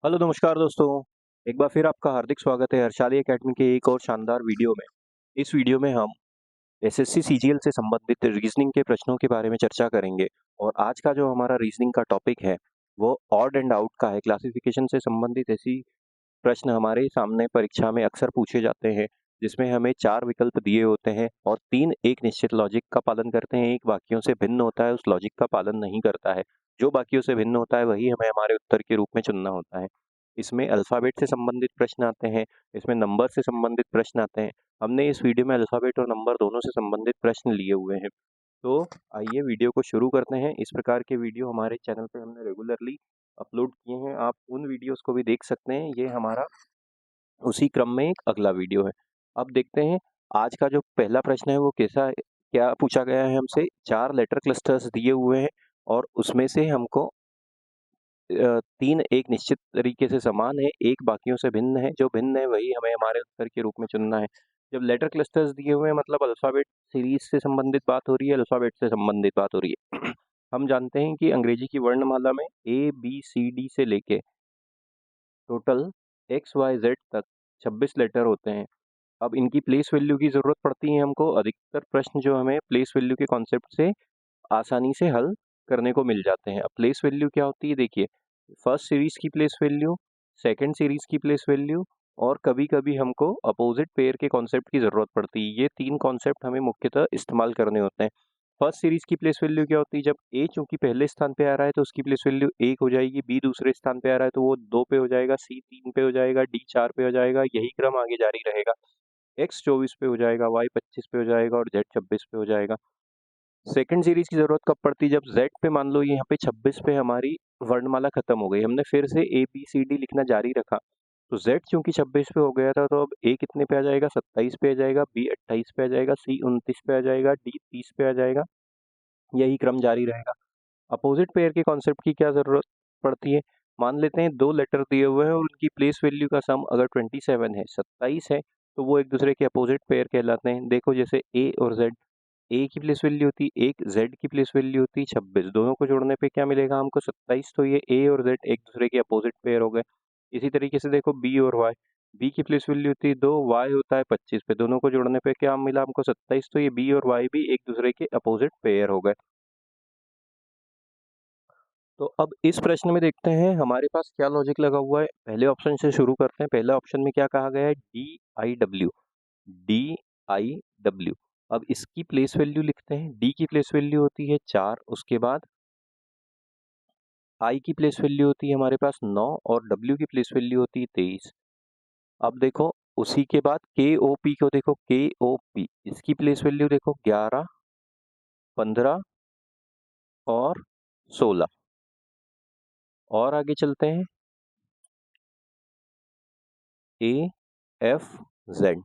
Hello नमस्कार दोस्तों। एक बार फिर आपका हार्दिक स्वागत है हर्षाली एकेडमी के एक और शानदार वीडियो में। इस वीडियो में हम एसएससी सीजीएल से संबंधित रीजनिंग के प्रश्नों के बारे में चर्चा करेंगे। और आज का जो हमारा रीजनिंग का टॉपिक है वो ऑड एंड आउट का है। क्लासिफिकेशन से संबंधित ऐसी प्रश्न हमारे सामने परीक्षा में अक्सर पूछे जाते हैं, जिसमें हमें 4 विकल्प दिए होते हैं और 3 एक निश्चित लॉजिक का पालन करते हैं, एक बाकियों से भिन्न होता है उस लॉजिक का पालन नहीं करता है। जो बाकियों से भिन्न होता है वही हमें हमारे उत्तर के रूप में चुनना होता है। इसमें अल्फ़ाबेट से संबंधित प्रश्न आते हैं, इसमें नंबर से संबंधित प्रश्न आते हैं। हमने इस वीडियो में अल्फ़ाबेट और नंबर दोनों से संबंधित प्रश्न लिए हुए हैं। तो आइए वीडियो को शुरू करते हैं। इस प्रकार के वीडियो हमारे चैनल पे हमने रेगुलरली अपलोड किए हैं, आप उन वीडियोस को भी देख सकते हैं। ये हमारा उसी क्रम में एक अगला वीडियो है। अब देखते हैं आज का जो पहला प्रश्न है वो कैसा है, क्या पूछा गया है हमसे। 4 लेटर क्लस्टर्स दिए हुए हैं और उसमें से हमको 3 एक निश्चित तरीके से समान है, एक बाकियों से भिन्न है। जो भिन्न है वही हमें हमारे उत्तर के रूप में चुनना है। जब लेटर क्लस्टर्स दिए हुए हैं मतलब अल्फ़ाबेट सीरीज़ से संबंधित बात हो रही है, अल्फ़ाबेट से संबंधित बात हो रही है। हम जानते हैं कि अंग्रेजी की वर्णमाला में ए, बी, सी, डी से लेके टोटल एक्स, वाई, ज़ेड तक 26 लेटर होते हैं। अब इनकी प्लेस वैल्यू की ज़रूरत पड़ती है हमको। अधिकतर प्रश्न जो हमें प्लेस वैल्यू के कॉन्सेप्ट से आसानी से हल करने को मिल जाते हैं। अब प्लेस वैल्यू क्या होती है देखिए, फर्स्ट सीरीज़ की प्लेस वैल्यू, सेकंड सीरीज़ की प्लेस वैल्यू और कभी-कभी हमको अपोजिट पेयर के कॉन्सेप्ट की ज़रूरत पड़ती है। ये 3 कॉन्सेप्ट हमें मुख्यतः इस्तेमाल करने होते हैं। फर्स्ट सीरीज़ की प्लेस वैल्यू क्या होती है, जब ए चूँकि पहले स्थान पे आ रहा है तो उसकी प्लेस वैल्यू 1 हो जाएगी, बी दूसरे स्थान पे आ रहा है तो वो 2 पे हो जाएगा, सी 3 पे हो जाएगा, डी 4 पे हो जाएगा, यही क्रम आगे जारी रहेगा। एक्स 24 पे हो जाएगा, वाई 25 पे हो जाएगा और जेड 26 पे हो जाएगा। सेकंड सीरीज की जरूरत कब पड़ती है, जब जेड पे मान लो यहाँ पे 26 पे हमारी वर्णमाला खत्म हो गई, हमने फिर से ए बी सी डी लिखना जारी रखा तो जेड चूंकि 26 पे हो गया था तो अब ए कितने पे आ जाएगा, 27 पे आ जाएगा, बी 28 पे आ जाएगा, सी 29 पे आ जाएगा, डी 30 पे आ जाएगा, यही क्रम जारी रहेगा। अपोजिट पेयर के कॉन्सेप्ट की क्या जरूरत पड़ती है, मान लेते हैं 2 लेटर दिए हुए हैं और उनकी प्लेस वैल्यू का सम अगर 27 है, 27 है, तो वो एक दूसरे के अपोजिट पेयर कहलाते हैं। देखो जैसे ए और जेड, ए की प्लेस वैल्यू होती है 1, जेड की प्लेस वैल्यू होती है 26, दोनों को जोड़ने पे क्या मिलेगा हमको 27। तो ये ए और जेड एक दूसरे के अपोजिट पेयर हो गए। इसी तरीके से देखो बी और वाई, बी की प्लेस वैल्यू होती है 2, वाई होता है 25 पे, दोनों को जोड़ने पे क्या मिला हमको 27। तो ये बी और वाई भी एक दूसरे के अपोजिट पेयर हो गए। तो अब इस प्रश्न में देखते हैं हमारे पास क्या लॉजिक लगा हुआ है। पहले ऑप्शन से शुरू करते हैं। पहले ऑप्शन में क्या कहा गया है, D I W, D I W. अब इसकी प्लेस वैल्यू लिखते हैं। डी की प्लेस वैल्यू होती है 4, उसके बाद आई की प्लेस वैल्यू होती है हमारे पास 9 और डब्ल्यू की प्लेस वैल्यू होती है 23। अब देखो उसी के बाद के ओ पी को देखो, के ओ पी इसकी प्लेस वैल्यू देखो 11, 15 और 16। और आगे चलते हैं, ए एफ जेड,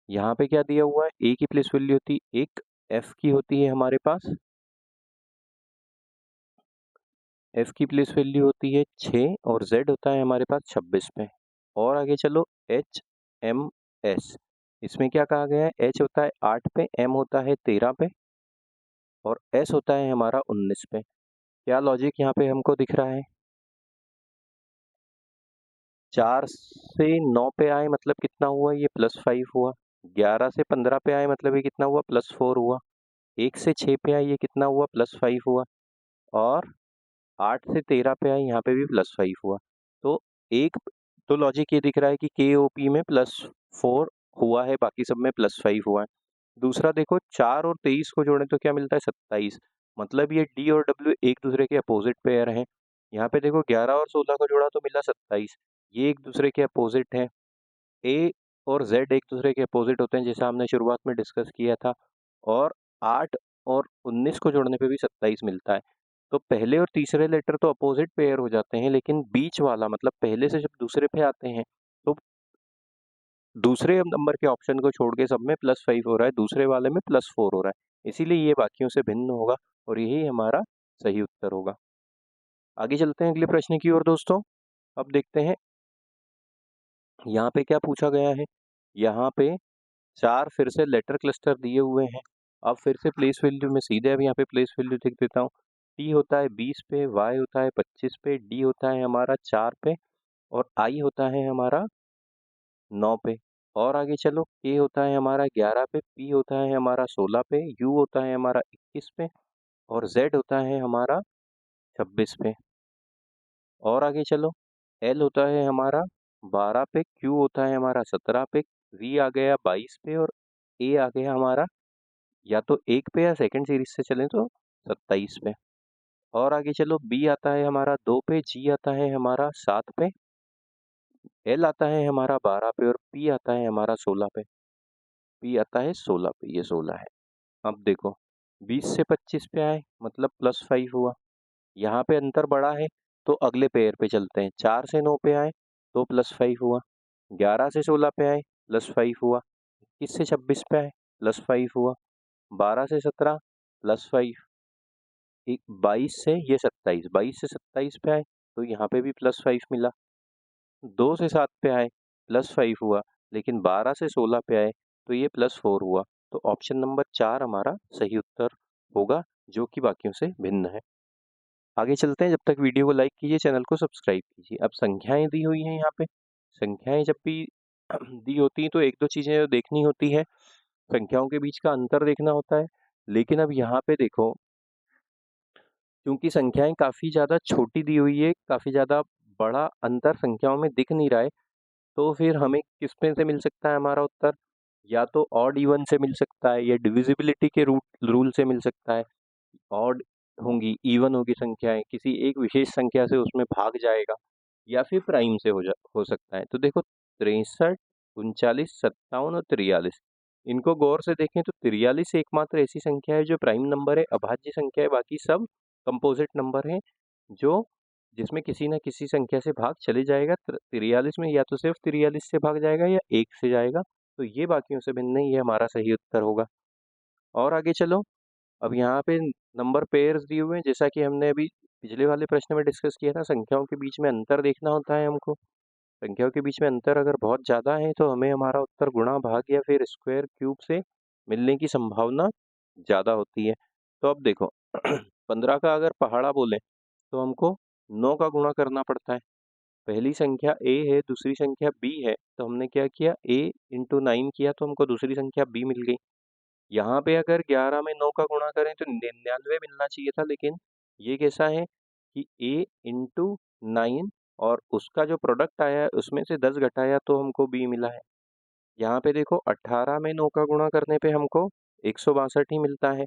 यहाँ पे क्या दिया हुआ है, ए की प्लेस वैल्यू होती है 1, एफ की होती है हमारे पास, एफ की प्लेस वैल्यू होती है 6 और जेड होता है हमारे पास 26 पे। और आगे चलो एच एम एस, इसमें क्या कहा गया है, एच होता है 8 पे, एम होता है 13 पे और एस होता है हमारा 19 पे। क्या लॉजिक यहाँ पे हमको दिख रहा है, 4 से 9 पे आए मतलब कितना हुआ, ये +5 हुआ। 11 से 15 पे आए मतलब ये कितना हुआ, +4 हुआ। 1 से 6 पे आए ये कितना हुआ, +5 हुआ। और 8 से 13 पे आए यहाँ पे भी +5 हुआ। तो एक तो लॉजिक ये दिख रहा है कि के ओ पी में +4 हुआ है, बाकी सब में +5 हुआ है। दूसरा देखो 4 और 23 को जोड़ें तो क्या मिलता है, 27। मतलब ये डी और डब्ल्यू एक दूसरे के अपोजिट पेयर हैं। यहाँ पे देखो 11 और 16 को जोड़ा तो मिला 27, ये एक दूसरे के अपोजिट हैं। ए और जेड एक दूसरे के अपोजिट होते हैं जैसा हमने शुरुआत में डिस्कस किया था। और 8 और 19 को जोड़ने पे भी 27 मिलता है। तो पहले और तीसरे लेटर तो अपोजिट पेयर हो जाते हैं, लेकिन बीच वाला मतलब पहले से जब दूसरे पे आते हैं तो दूसरे नंबर के ऑप्शन को छोड़ के सब में +5 हो रहा है, दूसरे वाले में +4 हो रहा है, इसीलिए ये बाकियों से भिन्न होगा और यही हमारा सही उत्तर होगा। आगे चलते हैं अगले प्रश्न की ओर दोस्तों। अब देखते हैं यहाँ पे क्या पूछा गया है। यहाँ पे 4 फिर से लेटर क्लस्टर दिए हुए हैं। अब फिर से प्लेस वैल्यू में सीधे अब यहाँ पे प्लेस वैल्यू लिख देता हूँ। T होता है 20 पे, Y होता है 25 पे, D होता है हमारा 4 पे और I होता है हमारा 9 पे। और आगे चलो, K होता है हमारा 11 पे, P होता है हमारा 16 पे, U होता है हमारा 21 पे और Z होता है हमारा 26 पे। और आगे चलो, L होता है हमारा 12 पे, Q होता है हमारा 17 पे, V आ गया 22 पे और A आ गया हमारा या तो 1 पे या सेकंड सीरीज से चलें तो 27 पे। और आगे चलो, B आता है हमारा 2 पे, G आता है हमारा 7 पे, L आता है हमारा 12 पे और P आता है हमारा 16 पे। P आता है 16 पे, ये 16 है। अब देखो, 20 से 25 पे आए मतलब +5 हुआ। यहाँ पे अंतर बड़ा है तो अगले पेयर पे चलते हैं। 4 से 9 पे आए तो +5 हुआ। 11 से 16 पे आए +5 हुआ। 21 से 26 पे आए +5 हुआ। 12 से 17 +5। 22 से ये 27, 22 से 27 पे आए तो यहाँ पे भी +5 मिला। 2 से 7 पे आए +5 हुआ, लेकिन 12 से 16 पे आए तो ये +4 हुआ। तो ऑप्शन नंबर 4 हमारा सही उत्तर होगा, जो कि बाकियों से भिन्न है। आगे चलते हैं, जब तक वीडियो को लाइक कीजिए, चैनल को सब्सक्राइब कीजिए। अब संख्याएं दी हुई हैं यहाँ पे। संख्याएं जब भी दी होती हैं तो एक दो चीज़ें देखनी होती है। संख्याओं के बीच का अंतर देखना होता है। लेकिन अब यहाँ पे देखो, क्योंकि संख्याएं काफ़ी ज़्यादा छोटी दी हुई है, काफ़ी ज़्यादा बड़ा अंतर संख्याओं में दिख नहीं रहा है, तो फिर हमें किस में से मिल सकता है हमारा उत्तर? या तो ऑड इवन से मिल सकता है या डिविजिबिलिटी के रूल से मिल सकता है। ऑड होंगी, इवन होगी संख्याएं, किसी एक विशेष संख्या से उसमें भाग जाएगा, या फिर प्राइम से हो सकता है। तो देखो, 63, 39, 57 और 43, इनको गौर से देखें तो 43 एकमात्र ऐसी संख्या है जो प्राइम नंबर है, अभाज्य संख्या है। बाकी सब कंपोजिट नंबर हैं, जो जिसमें किसी न किसी संख्या से भाग चले जाएगा। 43 में या तो सिर्फ 43 से भाग जाएगा या 1 से जाएगा। तो ये बाकियों से भिन्न है, ये हमारा सही उत्तर होगा। और आगे चलो, अब यहाँ पे नंबर पेयर्स दिए हुए हैं, जैसा कि हमने अभी पिछले वाले प्रश्न में डिस्कस किया था। संख्याओं के बीच में अंतर देखना होता है हमको। संख्याओं के बीच में अंतर अगर बहुत ज़्यादा है तो हमें हमारा उत्तर गुणा, भाग या फिर स्क्वायर, क्यूब से मिलने की संभावना ज़्यादा होती है। तो अब देखो, 15 का अगर पहाड़ा बोलें तो हमको 9 का गुणा करना पड़ता है। पहली संख्या a है, दूसरी संख्या b है, तो हमने क्या किया, a इंटू 9 किया तो हमको दूसरी संख्या b मिल गई। यहाँ पे अगर 11 में 9 का गुणा करें तो 99 मिलना चाहिए था, लेकिन ये कैसा है कि a इंटू 9 और उसका जो प्रोडक्ट आया है उसमें से 10 घटाया तो हमको b मिला है। यहाँ पे देखो, 18 में 9 का गुणा करने पे हमको 162 ही मिलता है।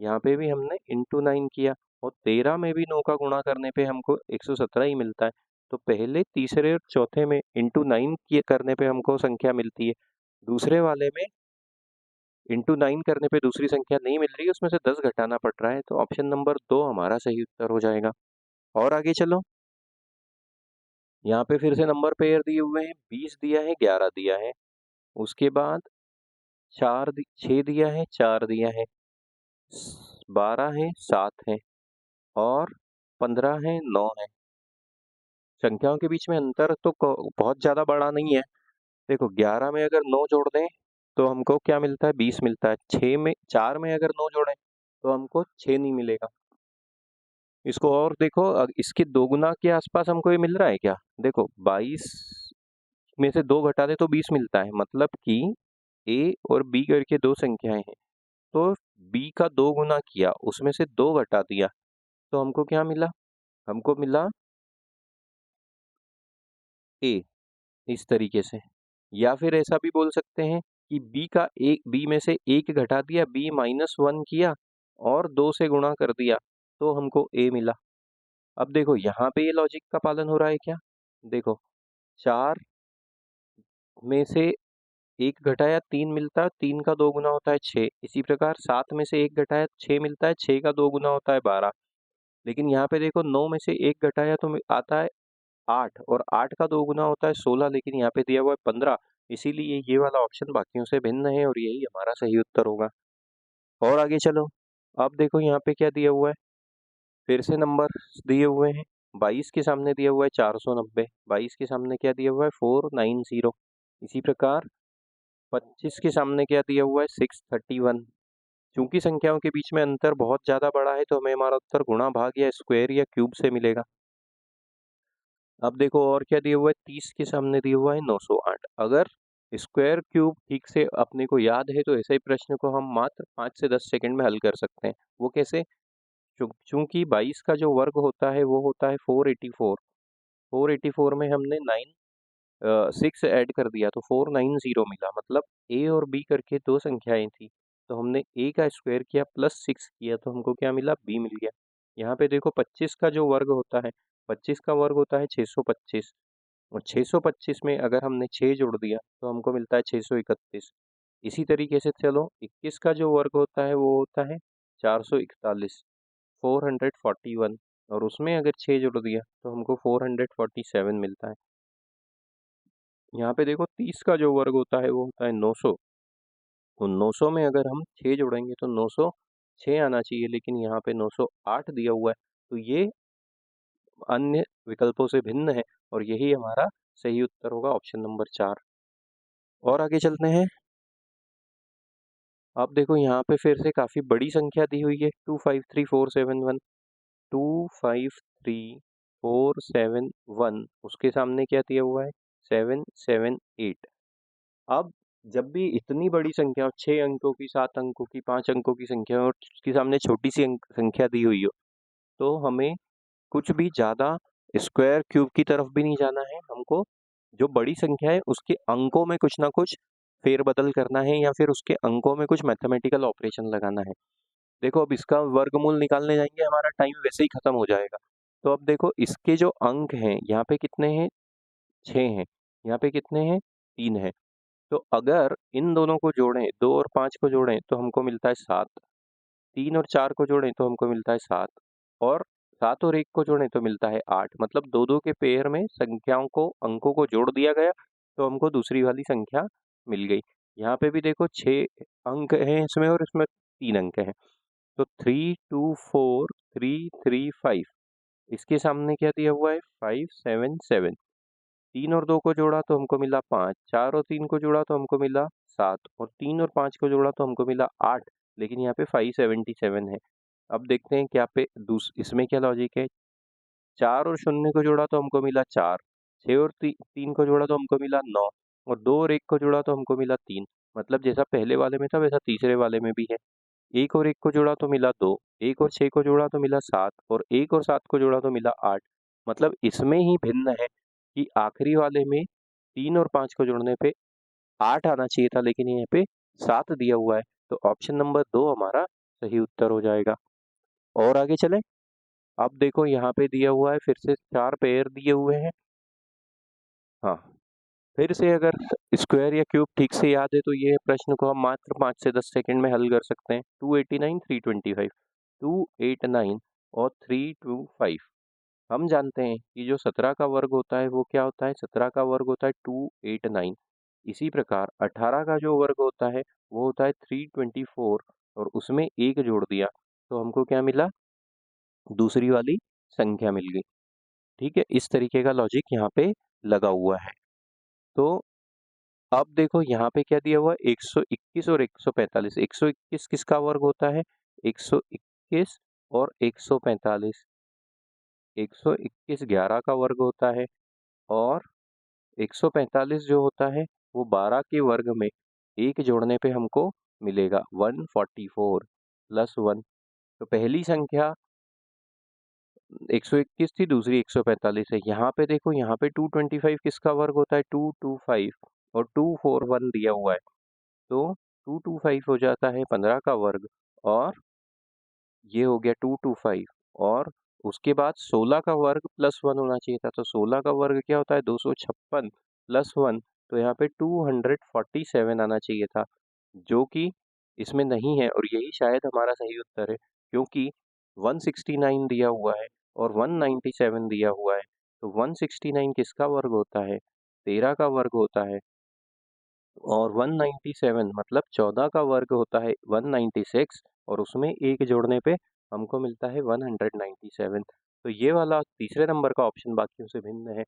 यहाँ पे भी हमने इंटू 9 किया और 13 में भी 9 का गुणा करने पे हमको 117 ही मिलता है। तो पहले, तीसरे और चौथे में इंटू 9 करने पे हमको संख्या मिलती है। दूसरे वाले में इंटू 9 करने पे दूसरी संख्या नहीं मिल रही है, उसमें से 10 घटाना पड़ रहा है। तो ऑप्शन नंबर 2 हमारा सही उत्तर हो जाएगा। और आगे चलो, यहाँ पे फिर से नंबर पेयर दिए हुए हैं। 20 दिया है, 11 दिया है, उसके बाद 6 दिया है, 4 दिया है, 12 है, 7 है और 15 है, 9 है। संख्याओं के बीच में अंतर तो बहुत ज़्यादा बड़ा नहीं है। देखो, 11 में अगर 9 जोड़ दें तो हमको क्या मिलता है, 20 मिलता है। 4 में अगर 9 जोड़ें तो हमको 6 नहीं मिलेगा। इसको और देखो, इसके दोगुना के आसपास हमको ये मिल रहा है क्या? देखो, 22 में से 2 घटा दे तो 20 मिलता है, मतलब कि a और b करके दो संख्याएं हैं, तो b का 2 गुना किया, उसमें से 2 घटा दिया तो हमको क्या मिला? हमको मिला a, इस तरीके से। या फिर ऐसा भी बोल सकते हैं कि b में से 1 घटा दिया, b -1 किया और 2 से गुणा कर दिया तो हमको a मिला। अब देखो, यहाँ पे ये लॉजिक का पालन हो रहा है क्या? देखो, 4 में से 1 घटाया 3 मिलता है, 3 का 2 गुना होता है 6। इसी प्रकार 7 में से 1 घटाया 6 मिलता है, 6 का 2 गुना होता है 12। लेकिन यहाँ पे देखो, 9 में से 1 घटाया तो आता है 8 और 8 का 2 गुना होता है 16, लेकिन यहाँ पे दिया हुआ है 15। इसीलिए ये वाला ऑप्शन बाकियों से भिन्न है और यही हमारा सही उत्तर होगा। और आगे चलो, अब देखो यहाँ पे क्या दिया हुआ है, फिर से नंबर दिए हुए हैं। 22 के सामने दिया हुआ है 490, 22 के सामने क्या दिया हुआ है, 490। इसी प्रकार 25 के सामने क्या दिया हुआ है, 631। चूंकि संख्याओं के बीच में अंतर बहुत ज़्यादा बड़ा है तो हमें हमारा उत्तर गुणा भाग या स्क्वायर या क्यूब से मिलेगा। अब देखो और क्या दिया हुआ है, 30 के सामने दिया हुआ है 908। अगर स्क्वायर क्यूब ठीक से अपने को याद है तो ऐसे ही प्रश्न को हम मात्र 5 से 10 सेकंड में हल कर सकते हैं। वो कैसे? चूंकि 22 का जो वर्ग होता है वो होता है 484। 484 में हमने 6 ऐड कर दिया तो 490 मिला। मतलब ए और बी करके दो संख्याएं थी, तो हमने ए का स्क्वायर किया प्लस 6 किया तो हमको क्या मिला, बी मिल गया। यहाँ पे देखो 25 का जो वर्ग होता है, 25 का वर्ग होता है 625, और 625 में अगर हमने 6 जोड़ दिया तो हमको मिलता है 631। इसी तरीके से चलो 21 का जो वर्ग होता है वो होता है 441, 441, और उसमें अगर 6 जोड़ दिया तो हमको 447 मिलता है। यहाँ पे देखो 30 का जो वर्ग होता है वो होता है 900, तो 900 में अगर हम 6 जोड़ेंगे तो 906 आना चाहिए, लेकिन यहाँ पे 908 दिया हुआ है, तो ये अन्य विकल्पों से भिन्न है और यही हमारा सही उत्तर होगा, ऑप्शन नंबर 4। और आगे चलते हैं। अब देखो यहाँ पे फिर से काफ़ी बड़ी संख्या दी हुई है, 253471। 253471, उसके सामने क्या दिया हुआ है, 778। अब जब भी इतनी बड़ी संख्या, 6 अंकों की, 7 अंकों की, 5 अंकों की संख्या और उसके सामने छोटी सी संख्या दी हुई हो, तो हमें कुछ भी ज़्यादा स्क्वायर क्यूब की तरफ भी नहीं जाना है। हमको जो बड़ी संख्या है उसके अंकों में कुछ ना कुछ फेरबदल करना है या फिर उसके अंकों में कुछ मैथमेटिकल ऑपरेशन लगाना है। देखो अब इसका वर्गमूल निकालने जाएंगे, हमारा टाइम वैसे ही खत्म हो जाएगा। तो अब देखो इसके जो अंक हैं, यहाँ पे कितने हैं, 6 हैं, यहाँ पे कितने हैं, 3 हैं। तो अगर इन दोनों को जोड़ें, 2 और 5 को जोड़ें तो हमको मिलता है 7, 3 और 4 को जोड़ें तो हमको मिलता है 7, और 7 और 1 को जोड़ें तो मिलता है 8। मतलब दो दो के पेयर में संख्याओं को, अंकों को जोड़ दिया गया तो हमको दूसरी वाली संख्या मिल गई। यहाँ पे भी देखो 6 अंक हैं इसमें और इसमें 3 अंक हैं, तो 324335, इसके सामने क्या दिया हुआ है, 577। 3 और 2 को जोड़ा तो हमको मिला 5, 4 और 3 को जोड़ा तो हमको मिला 7, और 3 और 5 को जोड़ा तो हमको मिला 8, लेकिन यहाँ पे 577 है। अब देखते हैं क्या पे इसमें क्या लॉजिक है। 4 और 0 को जोड़ा तो हमको मिला 4, 6 और 3 को जोड़ा तो हमको मिला 9, और 2 और 1 को जोड़ा तो हमको मिला 3। मतलब जैसा पहले वाले में था वैसा तीसरे वाले में भी है। 1 और 1 को जोड़ा तो मिला 2, 1 और 6 को जोड़ा तो मिला 7, और 1 और 7 को जोड़ा तो मिला 8। मतलब इसमें ही भिन्न है कि आखिरी वाले में 3 और 5 को जोड़ने पे 8 आना चाहिए था, लेकिन यहाँ पे 7 दिया हुआ है, तो ऑप्शन नंबर 2 हमारा सही उत्तर हो जाएगा। और आगे चलें। अब देखो यहाँ पे दिया हुआ है फिर से 4 पेयर दिए हुए हैं। हाँ, फिर से अगर स्क्वायर या क्यूब ठीक से याद है तो ये प्रश्न को हम मात्र 5 से 10 सेकंड में हल कर सकते हैं। 289 325, 289 और 325। हम जानते हैं कि जो 17 का वर्ग होता है वो क्या होता है, 17 का वर्ग होता है 289। इसी प्रकार 18 का जो वर्ग होता है वो होता है 324, और उसमें एक जोड़ दिया तो हमको क्या मिला, दूसरी वाली संख्या मिल गई। ठीक है, इस तरीके का लॉजिक यहाँ पे लगा हुआ है। तो अब देखो यहाँ पे क्या दिया हुआ है, 121 और 145। 121 किसका वर्ग होता है, 121 और 145। 121 11 का वर्ग होता है, और 145 जो होता है वो 12 के वर्ग में एक जोड़ने पे हमको मिलेगा 144 प्लस 1। तो पहली संख्या 121 थी, दूसरी 145 है। यहाँ पे देखो, यहाँ पे 225 किसका वर्ग होता है, 225, और 241 दिया हुआ है, तो 225 हो जाता है 15 का वर्ग, और ये हो गया 225, और उसके बाद 16 का वर्ग प्लस 1 होना चाहिए था, तो 16 का वर्ग क्या होता है, 256 प्लस 1, तो यहाँ पे 247 आना चाहिए था, जो कि इसमें नहीं है, और यही शायद हमारा सही उत्तर है, क्योंकि 169 दिया हुआ है और 197 दिया हुआ है, तो 169 किसका वर्ग होता है, 13 का वर्ग होता है, और 197 मतलब 14 का वर्ग होता है 196, और उसमें एक जोड़ने पे हमको मिलता है 197। तो ये वाला तीसरे नंबर का ऑप्शन बाकियों से भिन्न है,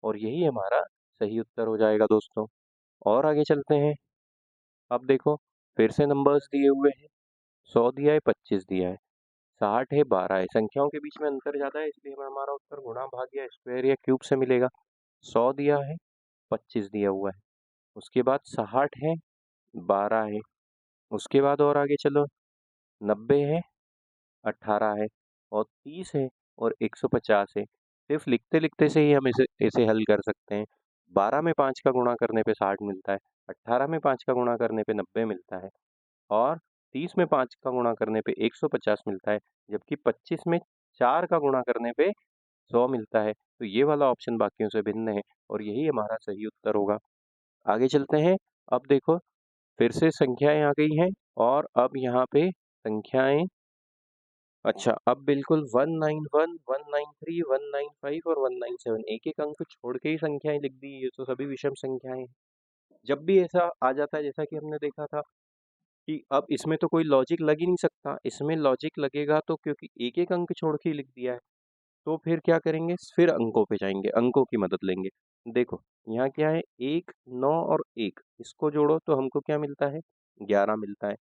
और यही हमारा सही उत्तर हो जाएगा दोस्तों। और आगे चलते हैं। अब देखो फिर से नंबर्स दिए हुए हैं, 100 दिया है, 25 दिया है, 60 है, 12 है। संख्याओं के बीच में अंतर ज़्यादा है, इसलिए हमें हमारा उत्तर गुणा, भाग या स्क्वायर या क्यूब से मिलेगा। 100 दिया है, 25 दिया हुआ है, उसके बाद 60 है, 12 है, उसके बाद और आगे चलो, 90 है, 18 है, और 30 है, और 150 है। सिर्फ लिखते लिखते से ही हम इसे इसे हल कर सकते हैं। 12 में 5 का गुणा करने पे 60 मिलता है, 18 में 5 का गुणा करने पे 90 मिलता है, और 30 में 5 का गुणा करने पे 150 मिलता है, जबकि 25 में 4 का गुणा करने पे 100 मिलता है। तो ये वाला ऑप्शन बाकियों से भिन्न है और यही हमारा सही उत्तर होगा। आगे चलते हैं। अब देखो, फिर से संख्याएं आ गई हैं, और अब यहाँ पे संख्याएं, अच्छा, अब बिल्कुल 191, 193, 195 और 197 एक एक अंक छोड़ के ही संख्याएं लिख दी। ये तो सभी विषम संख्याएं हैं। जब भी ऐसा आ जाता है, जैसा कि हमने देखा था कि अब इसमें तो कोई लॉजिक लग ही नहीं सकता, इसमें लॉजिक लगेगा तो क्योंकि एक एक अंक छोड़ के ही लिख दिया है, तो फिर क्या करेंगे, फिर अंकों पे जाएंगे, अंकों की मदद लेंगे। देखो, यहाँ क्या है, 1, 9 और 1, इसको जोड़ो तो हमको क्या मिलता है, 11 मिलता है।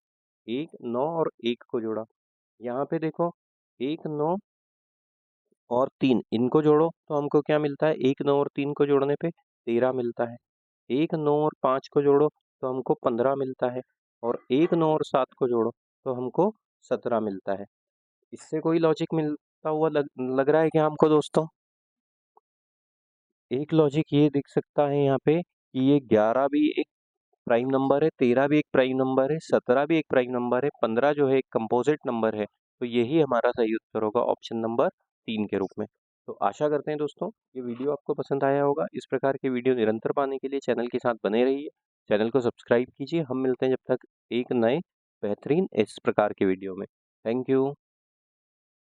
1, 9 और 1 को जोड़ा, यहाँ पे देखो, 1, 9 और 3, इनको जोड़ो तो हमको क्या मिलता है, 1, 9 और 3 को जोड़ने पे 13 मिलता है। 1, 9 और 5 को जोड़ो तो हमको 15 मिलता है, और 1, 9 और 7 को जोड़ो तो हमको 17 मिलता है। इससे कोई लॉजिक मिलता हुआ लग रहा है क्या हमको दोस्तों? एक लॉजिक ये दिख सकता है यहाँ पे कि ये 11 भी एक प्राइम नंबर है, 13 भी एक प्राइम नंबर है, 17 भी एक प्राइम नंबर है, 15 जो है एक कंपोजिट नंबर है। तो यही हमारा सही उत्तर होगा, ऑप्शन नंबर 3 के रूप में। तो आशा करते हैं दोस्तों ये वीडियो आपको पसंद आया होगा। इस प्रकार के वीडियो निरंतर पाने के लिए चैनल के साथ बने रहिए, चैनल को सब्सक्राइब कीजिए। हम मिलते हैं जब तक एक नए बेहतरीन इस प्रकार के वीडियो में। Thank you.